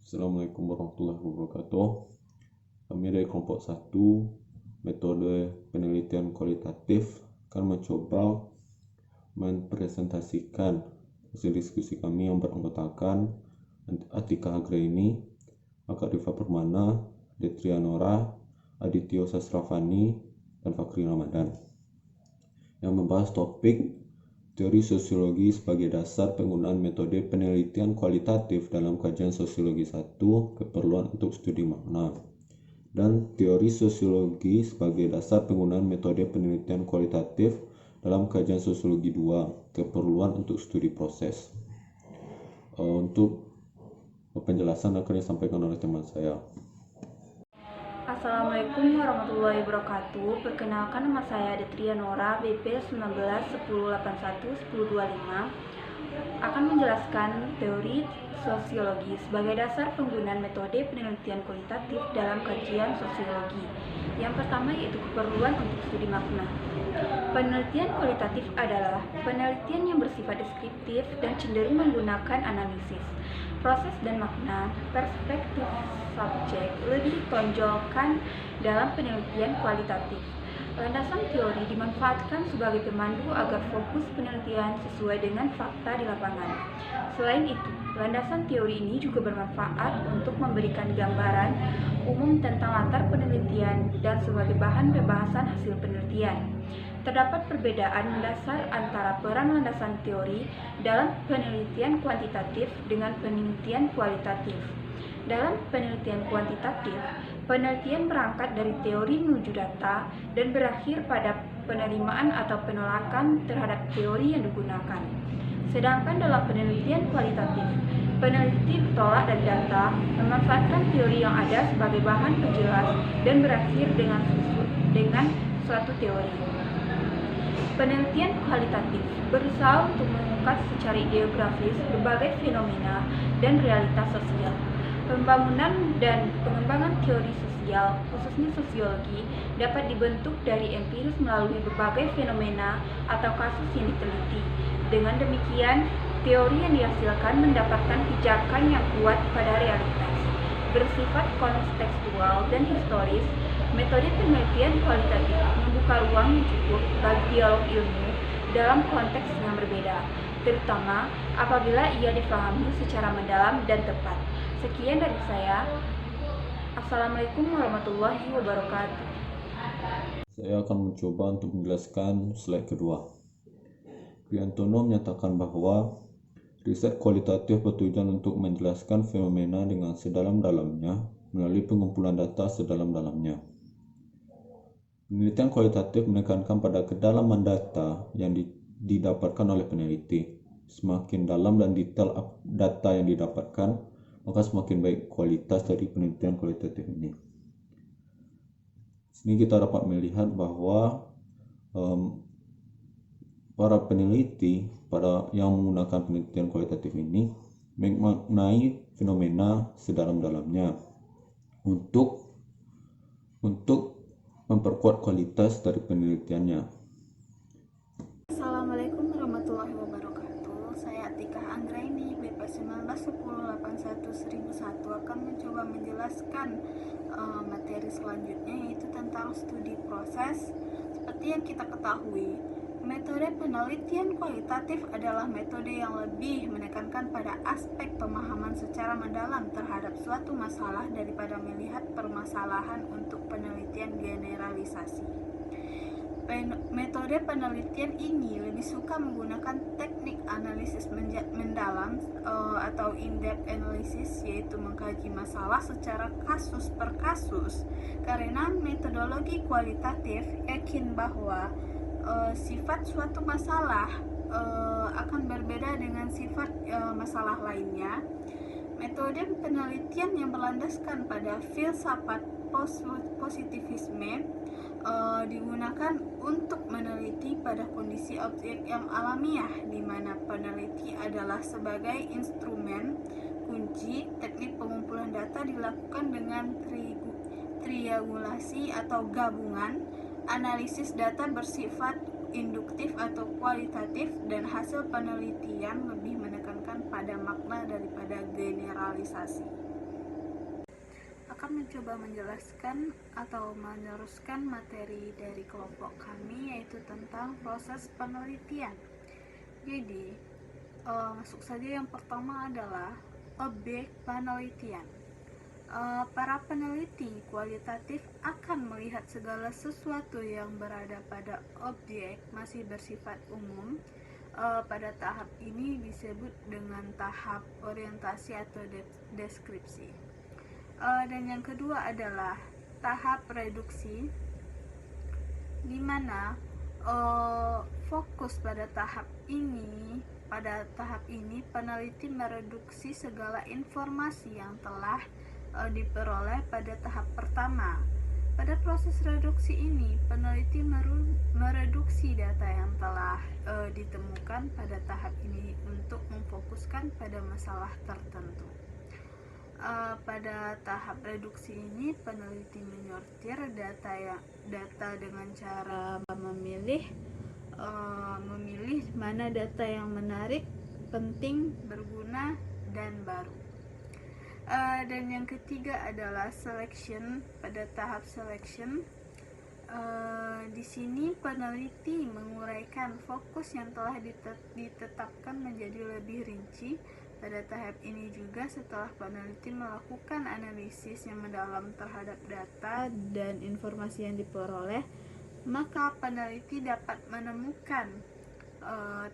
Assalamualaikum warahmatullahi wabarakatuh. Kami dari kelompok 1, metode penelitian kualitatif, akan mencoba mempresentasikan hasil diskusi kami yang beranggotakan Atika Anggraini, Akak Rifa Permana, Detria Nora, Adityo Sastravani, dan Fakri Ramadan, yang membahas topik teori sosiologi sebagai dasar penggunaan metode penelitian kualitatif dalam kajian sosiologi 1, keperluan untuk studi makna, dan teori sosiologi sebagai dasar penggunaan metode penelitian kualitatif dalam kajian sosiologi 2, keperluan untuk studi proses. Untuk penjelasan akan disampaikan oleh teman saya. Assalamualaikum warahmatullahi wabarakatuh. Perkenalkan, nama saya Detria Nora, BP 19 1081 1025, akan menjelaskan teori sosiologi sebagai dasar penggunaan metode penelitian kualitatif dalam kajian sosiologi. Yang pertama yaitu keperluan untuk studi makna. Penelitian kualitatif adalah penelitian yang bersifat deskriptif dan cenderung menggunakan analisis, proses dan makna. Perspektif subjek lebih ditonjolkan dalam penelitian kualitatif. Landasan teori dimanfaatkan sebagai pemandu agar fokus penelitian sesuai dengan fakta di lapangan. Selain itu, landasan teori ini juga bermanfaat untuk memberikan gambaran umum tentang latar penelitian dan sebagai bahan pembahasan hasil penelitian. Terdapat perbedaan mendasar antara peran landasan teori dalam penelitian kuantitatif dengan penelitian kualitatif. Dalam penelitian kuantitatif, penelitian berangkat dari teori menuju data dan berakhir pada penerimaan atau penolakan terhadap teori yang digunakan. Sedangkan dalam penelitian kualitatif, peneliti bertolak dari data, memanfaatkan teori yang ada sebagai bahan penjelas dan berakhir dengan suatu teori. Penelitian kualitatif berusaha untuk mengungkap secara ideografis berbagai fenomena dan realitas sosial. Pembangunan dan pengembangan teori sosial, khususnya sosiologi, dapat dibentuk dari empiris melalui berbagai fenomena atau kasus yang diteliti. Dengan demikian, teori yang dihasilkan mendapatkan pijakan yang kuat pada realitas. Bersifat kontekstual dan historis, metode penelitian kualitatif membuka ruang yang cukup bagi dialog ilmu dalam konteks yang berbeda, terutama apabila ia dipahami secara mendalam dan tepat. Sekian dari saya. Assalamualaikum warahmatullahi wabarakatuh. Saya akan mencoba untuk menjelaskan slide kedua. Priantono menyatakan bahwa riset kualitatif bertujuan untuk menjelaskan fenomena dengan sedalam-dalamnya melalui pengumpulan data sedalam-dalamnya. Penelitian kualitatif menekankan pada kedalaman data yang didapatkan oleh peneliti. Semakin dalam dan detail data yang didapatkan, maka semakin baik kualitas dari penelitian kualitatif ini. Sini kita dapat melihat bahwa para peneliti yang menggunakan penelitian kualitatif ini memaknai fenomena sedalam-dalamnya untuk memperkuat kualitas dari penelitiannya. Assalamualaikum warahmatullahi wabarakatuh. Saya Atika Anggraini, BP 19 1081 1001, akan mencoba menjelaskan materi selanjutnya, yaitu tentang studi proses. Seperti yang kita ketahui, metode penelitian kualitatif adalah metode yang lebih menekankan pada aspek pemahaman secara mendalam terhadap suatu masalah daripada melihat permasalahan untuk penelitian generalisasi. Metode penelitian ini lebih suka menggunakan teknik analisis mendalam atau in-depth analysis, yaitu mengkaji masalah secara kasus per kasus, karena metodologi kualitatif yakin bahwa sifat suatu masalah akan berbeda dengan sifat masalah lainnya. Metode penelitian yang berlandaskan pada filsafat positivisme digunakan untuk meneliti pada kondisi objek yang alamiah, di mana peneliti adalah sebagai instrumen kunci. Teknik pengumpulan data dilakukan dengan triangulasi atau gabungan. Analisis data bersifat induktif atau kualitatif, dan hasil penelitian lebih menekankan pada makna daripada generalisasi. akan mencoba menjelaskan atau meneruskan materi dari kelompok kami, yaitu tentang proses penelitian. Jadi, masuk saja. Yang pertama adalah objek penelitian. Para peneliti kualitatif akan melihat segala sesuatu yang berada pada objek masih bersifat umum. Pada tahap ini disebut dengan tahap orientasi atau deskripsi. Dan yang kedua adalah tahap reduksi, di mana fokus pada tahap ini. Pada tahap ini peneliti mereduksi segala informasi yang telah diperoleh pada tahap pertama. Pada proses reduksi ini, peneliti mereduksi data yang telah ditemukan pada tahap ini untuk memfokuskan pada masalah tertentu. Pada tahap reduksi ini, peneliti menyortir data dengan cara memilih mana data yang menarik, penting, berguna, dan baru. Dan yang ketiga adalah selection. Pada tahap selection, di sini peneliti menguraikan fokus yang telah ditetapkan menjadi lebih rinci. Pada tahap ini juga, setelah peneliti melakukan analisis yang mendalam terhadap data dan informasi yang diperoleh, maka peneliti dapat menemukan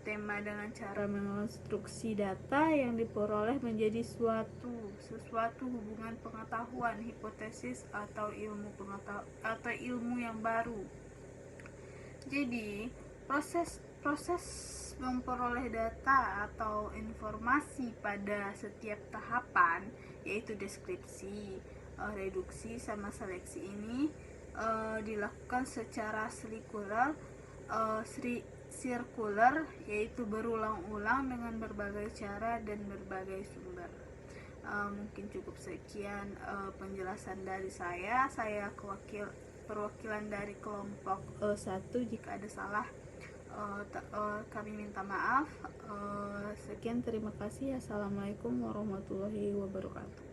tema dengan cara mengonstruksi data yang diperoleh menjadi sesuatu hubungan pengetahuan, hipotesis, atau ilmu yang baru. Jadi, proses memperoleh data atau informasi pada setiap tahapan, yaitu deskripsi, reduksi, sama seleksi ini dilakukan secara sirkular, yaitu berulang-ulang dengan berbagai cara dan berbagai sumber. Mungkin cukup sekian penjelasan dari saya perwakilan dari kelompok 1. Jika ada salah, kami minta maaf. Sekian, terima kasih. Assalamualaikum warahmatullahi wabarakatuh.